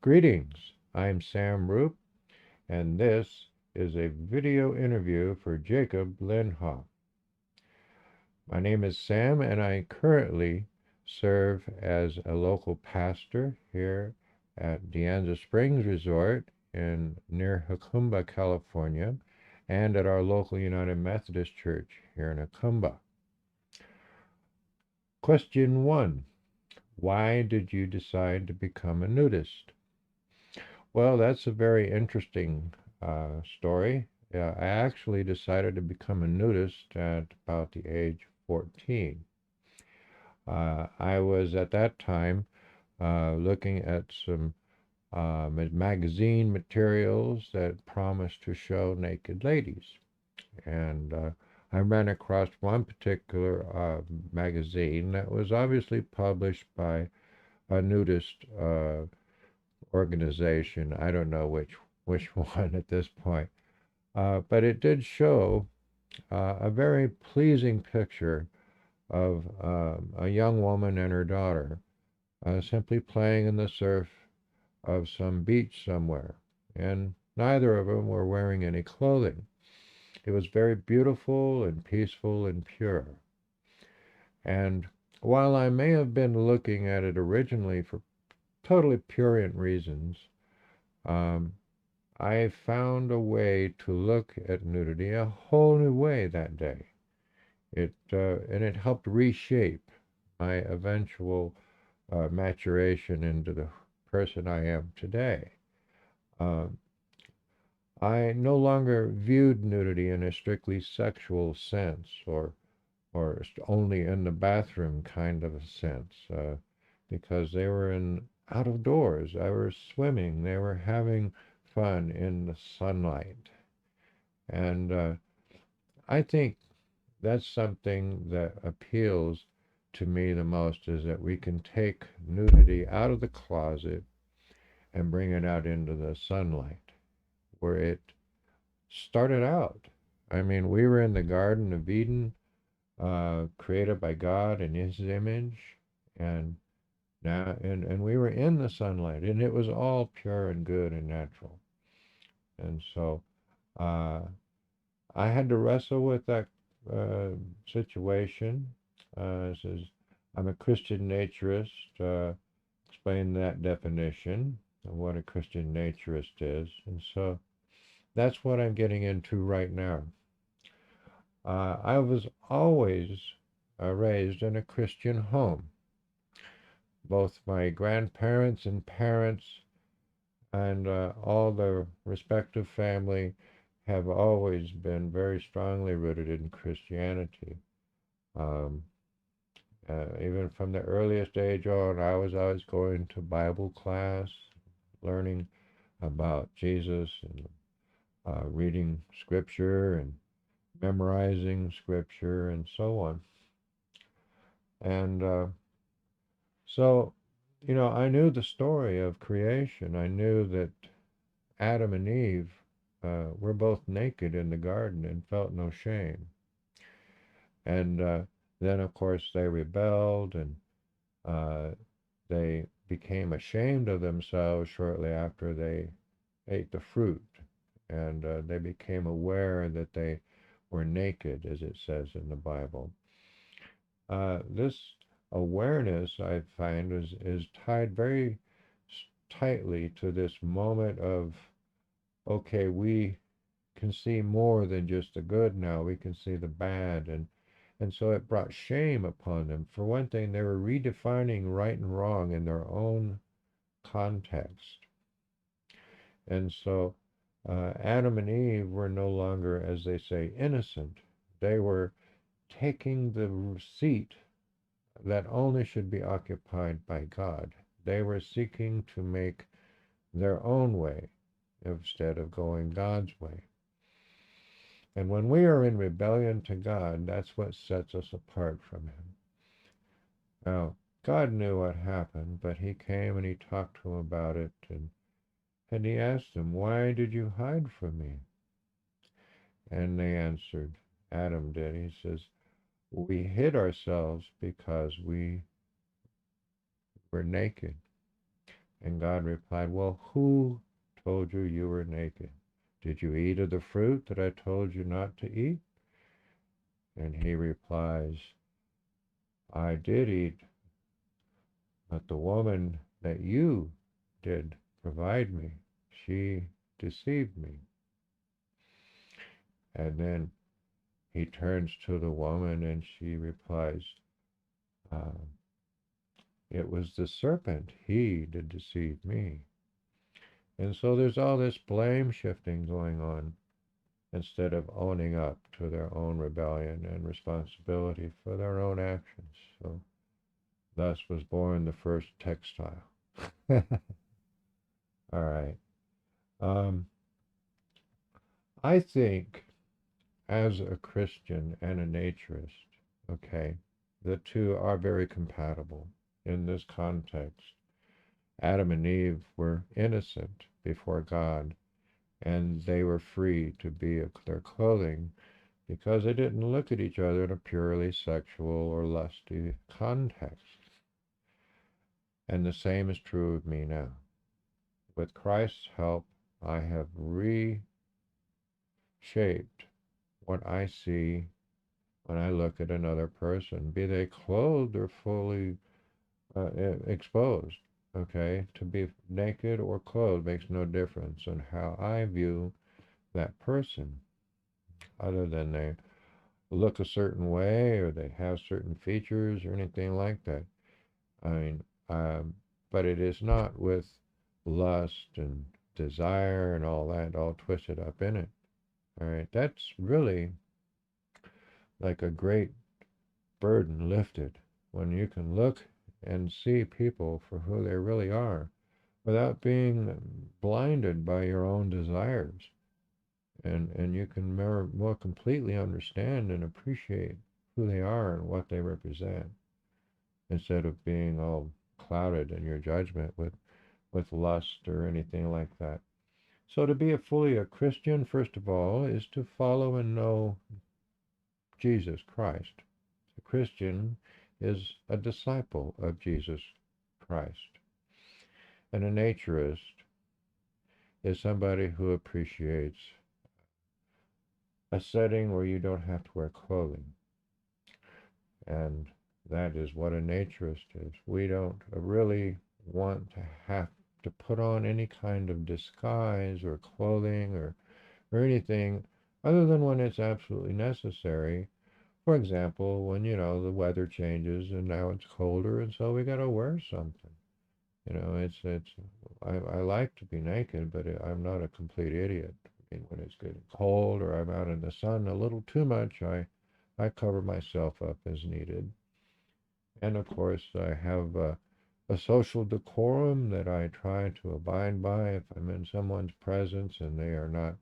Greetings, I'm Sam Roop, and this is a video interview for Jacob Lenhoff. My name is Sam, and I currently serve as a local pastor here at Deanza Springs Resort in near Jacumba, California, and at our local United Methodist Church here in Jacumba. Question 1. Why did you decide to become a nudist? Well, that's a very interesting story. I actually decided to become a nudist at about the age of 14. I was at that time looking at some magazine materials that promised to show naked ladies. And I ran across one particular magazine that was obviously published by a nudist organization. I don't know which one at this point, but it did show a very pleasing picture of a young woman and her daughter simply playing in the surf of some beach somewhere, and neither of them were wearing any clothing. It was very beautiful and peaceful and pure. And while I may have been looking at it originally for totally prurient reasons, um, I found a way to look at nudity a whole new way that day. And it helped reshape my eventual maturation into the person I am today. Um, I no longer viewed nudity in a strictly sexual sense or only in the bathroom kind of a sense, because they were in out of doors. They were swimming. They were having fun in the sunlight. And I think that's something that appeals to me the most is that we can take nudity out of the closet and bring it out into the sunlight where it started out. I mean, we were in the Garden of Eden, created by God in His image, and and we were in the sunlight, and it was all pure and good and natural. And so uh, I had to wrestle with that uh, situation. Says I'm a Christian naturist. Explain that definition of what a Christian naturist is, and so that's what I'm getting into right now. I was always raised in a Christian home. Both my grandparents and parents and all the respective family have always been very strongly rooted in Christianity. Um, Even from the earliest age on, I was always going to Bible class, learning about Jesus and reading scripture and memorizing scripture and so on. And so, I knew the story of creation. I knew that Adam and Eve were both naked in the garden and felt no shame. And then, of course, they rebelled and uh, they became ashamed of themselves shortly after they ate the fruit. And they became aware that they were naked, as it says in the Bible. This awareness, I find, is tied very tightly to this moment of, okay, we can see more than just the good now. We can see the bad. And so it brought shame upon them. For one thing, they were redefining right and wrong in their own context. And so Adam and Eve were no longer, as they say, innocent. They were taking the seat that only should be occupied by God. They were seeking to make their own way instead of going God's way. And when we are in rebellion to God, that's what sets us apart from Him. Now, God knew what happened, but He came and He talked to him about it, and He asked them, "Why did you hide from me?" And they answered, Adam did. He says, "We hid ourselves because we were naked." And God replied, well, who told you you were naked? Did you eat of the fruit that I told you not to eat? And he replies, I did eat, but the woman that you did provide me, she deceived me. And then he turns to the woman and she replies, uh, it was the serpent, he did deceive me. And so there's all this blame shifting going on instead of owning up to their own rebellion and responsibility for their own actions. So thus was born the first textile. All right. Um, I think as a Christian and a naturist, okay, the two are very compatible in this context. Adam and Eve were innocent before God, and they were free to be their clothing because they didn't look at each other in a purely sexual or lusty context. And the same is true of me now. With Christ's help, I have reshaped what I see when I look at another person, be they clothed or fully exposed. Okay, to be naked or clothed makes no difference in how I view that person, other than they look a certain way or they have certain features or anything like that. I mean, but it is not with lust and desire and all that all twisted up in it. All right, that's really like a great burden lifted when you can look and see people for who they really are without being blinded by your own desires. And you can more completely understand and appreciate who they are and what they represent instead of being all clouded in your judgment with lust or anything like that. So to be fully a Christian, first of all, is to follow and know Jesus Christ. A Christian is a disciple of Jesus Christ. And a naturist is somebody who appreciates a setting where you don't have to wear clothing. And that is what a naturist is. We don't really want to have to put on any kind of disguise or clothing or anything other than when it's absolutely necessary. For example, when, the weather changes and now it's colder and so we got to wear something. I like to be naked, but I'm not a complete idiot. I mean, when it's getting cold or I'm out in the sun a little too much, I cover myself up as needed. And of course, I have a social decorum that I try to abide by. If I'm in someone's presence and they are not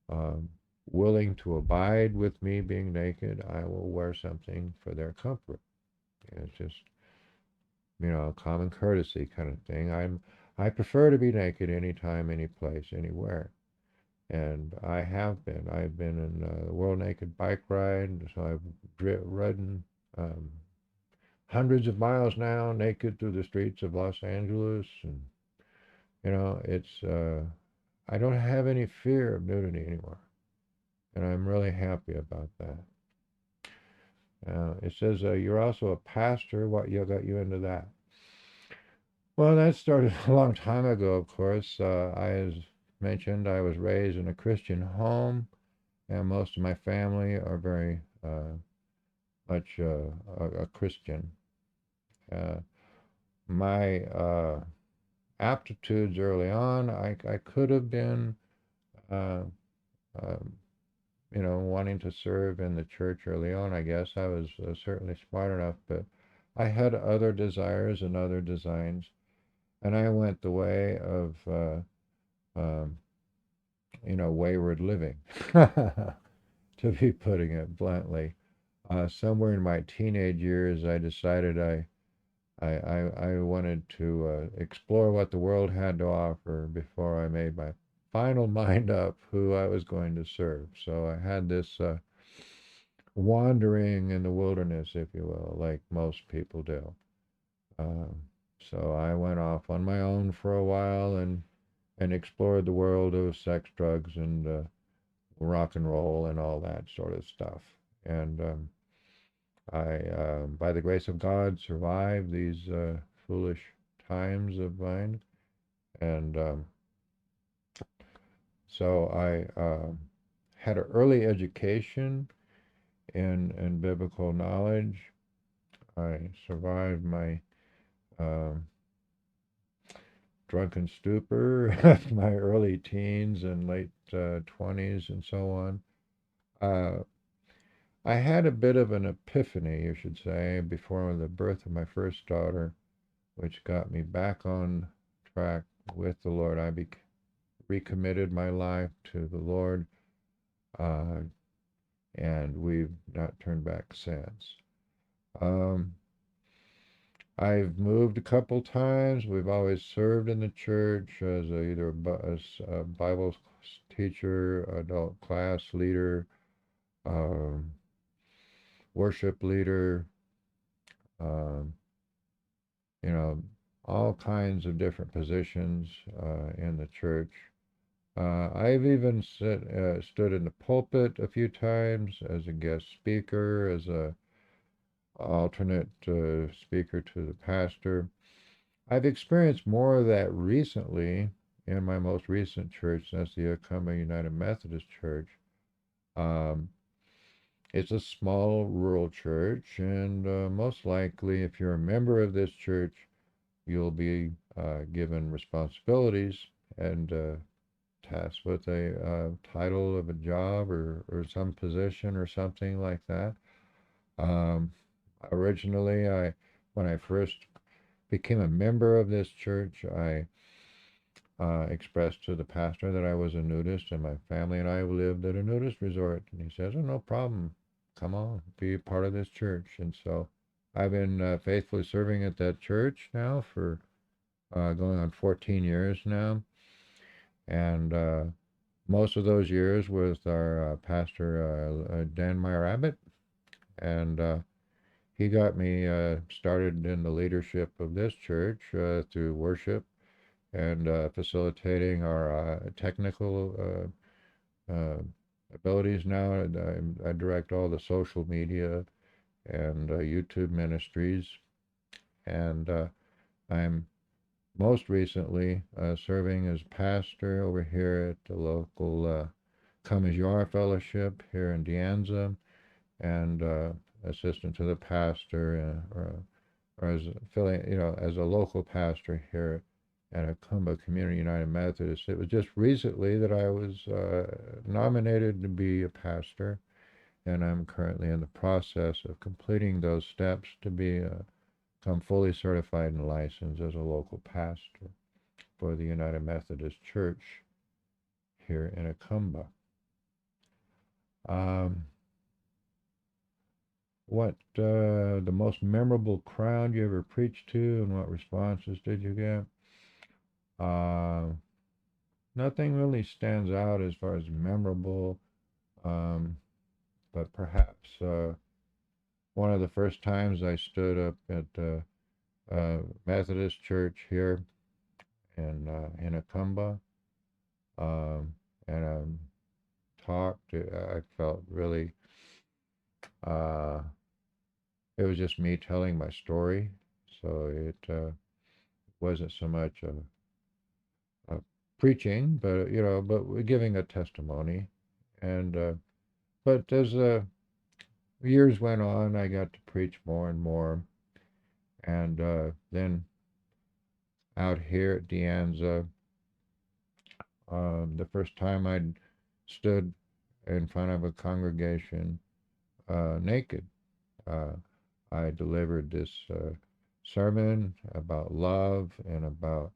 um, willing to abide with me being naked, I will wear something for their comfort. And it's just, common courtesy kind of thing. I prefer to be naked anytime, any place, anywhere. And I have been. I've been in the World Naked Bike Ride, so I've ridden hundreds of miles now, naked through the streets of Los Angeles, and it's I don't have any fear of nudity anymore, and I'm really happy about that. It says you're also a pastor. What got you into that? Well, that started a long time ago, of course. As mentioned, I was raised in a Christian home, and most of my family are very much a Christian. Uh, my aptitudes early on, I could have been, uh, um, wanting to serve in the church early on. I guess I was certainly smart enough, but I had other desires and other designs, and I went the way of, um, wayward living, to be putting it bluntly. Somewhere in my teenage years, I decided I wanted to explore what the world had to offer before I made my final mind up who I was going to serve. So I had this wandering in the wilderness, if you will, like most people do. Um, So I went off on my own for a while and explored the world of sex, drugs, and rock and roll and all that sort of stuff. And I, by the grace of God, survived these foolish times of mine. And so I had an early education in biblical knowledge. I survived my um drunken stupor of my early teens and late 20s and so on. Uh, I had a bit of an epiphany, you should say, before the birth of my first daughter, which got me back on track with the Lord. I recommitted my life to the Lord, uh, and we've not turned back since. Um, I've moved a couple times. We've always served in the church as either a Bible teacher, adult class leader, um, worship leader, um, you know, all kinds of different positions in the church. I've even stood in the pulpit a few times as a guest speaker, as a alternate speaker to the pastor. I've experienced more of that recently in my most recent church, that's the Yakima United Methodist Church. Um, it's a small rural church, and most likely, if you're a member of this church, you'll be given responsibilities and tasked with a title of a job or some position or something like that. Um, Originally, when I first became a member of this church, I expressed to the pastor that I was a nudist and my family and I lived at a nudist resort. And he says, "Oh, no problem. Come on, be a part of this church." And so I've been faithfully serving at that church now for going on 14 years now. And most of those years with our pastor, Dan Meyer Abbott. And he got me started in the leadership of this church through worship and facilitating our technical abilities now. I direct all the social media and YouTube ministries, and I'm most recently serving as pastor over here at the local Come As You Are Fellowship here in De Anza, and assistant to the pastor, or as filling, as a local pastor here at Akumba Community United Methodist. It was just recently that I was nominated to be a pastor, and I'm currently in the process of completing those steps to become fully certified and licensed as a local pastor for the United Methodist Church here in Akumba. Um, what the most memorable crowd you ever preached to, and what responses did you get? Uh, Nothing really stands out as far as memorable, um, but perhaps one of the first times I stood up at Methodist Church here in Akumba, um, and talked. I felt really. Uh, it was just me telling my story, so it wasn't so much preaching, but but giving a testimony. And but as years went on, I got to preach more and more. And then out here at De Anza, the first time I stood in front of a congregation naked, uh, I delivered this sermon about love and about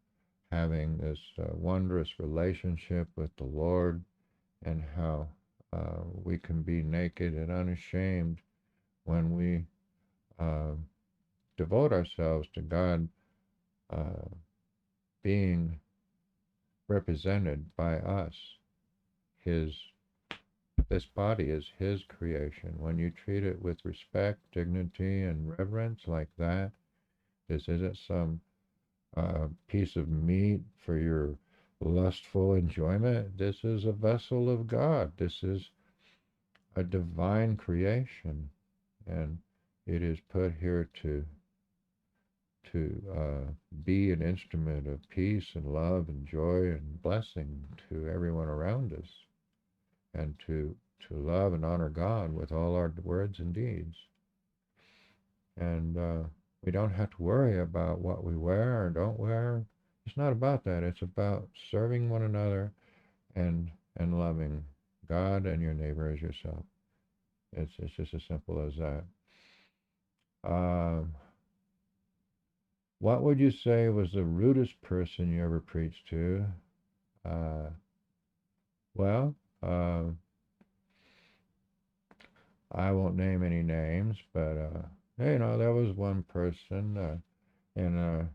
having this wondrous relationship with the Lord, and how we can be naked and unashamed when we uh, devote ourselves to God, uh, being represented by us. His This body is His creation. When you treat it with respect, dignity, and reverence like that, this isn't some a piece of meat for your lustful enjoyment. This is a vessel of God. This is a divine creation, and it is put here to be an instrument of peace and love and joy and blessing to everyone around us, and to love and honor God with all our words and deeds. And we don't have to worry about what we wear or don't wear. It's not about that. It's about serving one another and loving God and your neighbor as yourself. It's just as simple as that. Um, what would you say was the rudest person you ever preached to? Uh, well, I won't name any names, but there was one person in a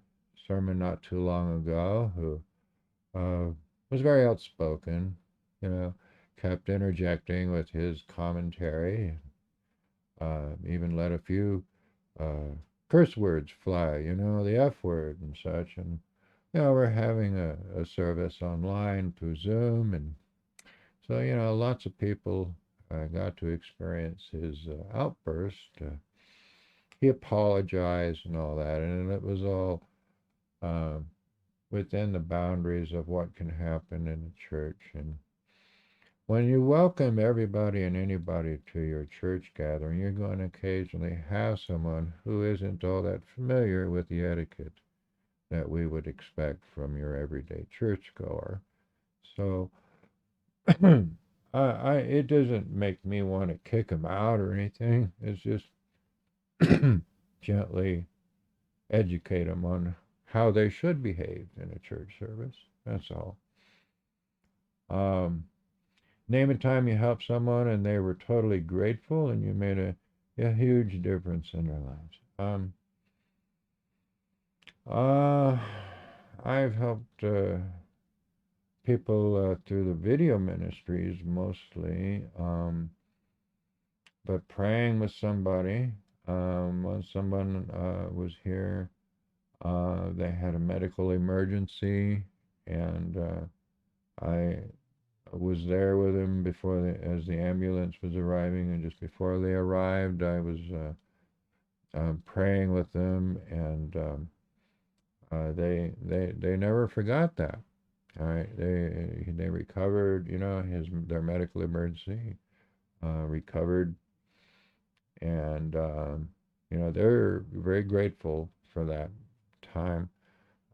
sermon not too long ago who was very outspoken. You know, kept interjecting with his commentary. Even let a few uh, curse words fly. The F word and such. And we're having a service online through Zoom, and so lots of people got to experience his outburst. He apologized and all that, and it was all uh, within the boundaries of what can happen in a church. And when you welcome everybody and anybody to your church gathering, you're going to occasionally have someone who isn't all that familiar with the etiquette that we would expect from your everyday churchgoer. So it doesn't make me want to kick him out or anything. It's just gently educate them on how they should behave in a church service. That's all. Um, Name a time you helped someone and they were totally grateful and you made a huge difference in their lives. Uh, I've helped people through the video ministries mostly, but praying with somebody. When someone was here, they had a medical emergency, and I was there with them as the ambulance was arriving, and just before they arrived, I was praying with them, and they never forgot that. All right, they recovered. Their medical emergency recovered, and they're very grateful for that time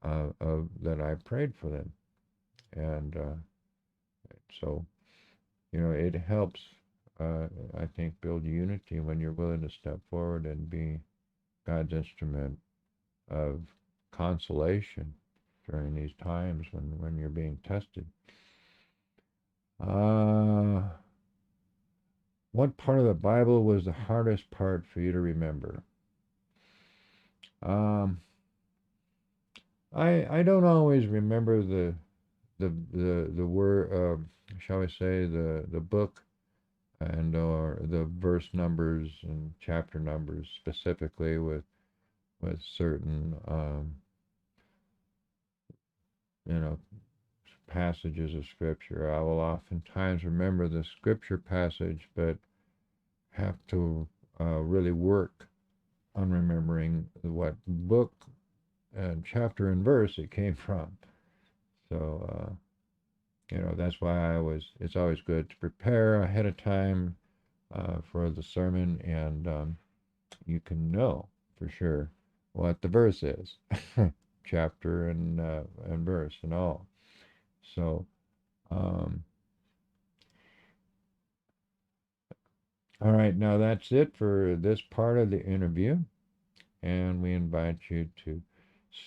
that I prayed for them, and so it helps. I think build unity when you're willing to step forward and be God's instrument of consolation during these times when you're being tested. What part of the Bible was the hardest part for you to remember? Um, I don't always remember the word, shall we say, the book and or the verse numbers and chapter numbers specifically with certain you know passages of scripture. I will oftentimes remember the scripture passage, but have to really work on remembering what book and chapter and verse it came from. So that's why it's always good to prepare ahead of time for the sermon, and you can know for sure what the verse is, chapter and verse and all. So, all right, now that's it for this part of the interview, and we invite you to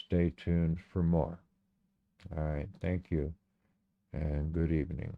stay tuned for more. All right, thank you, and good evening.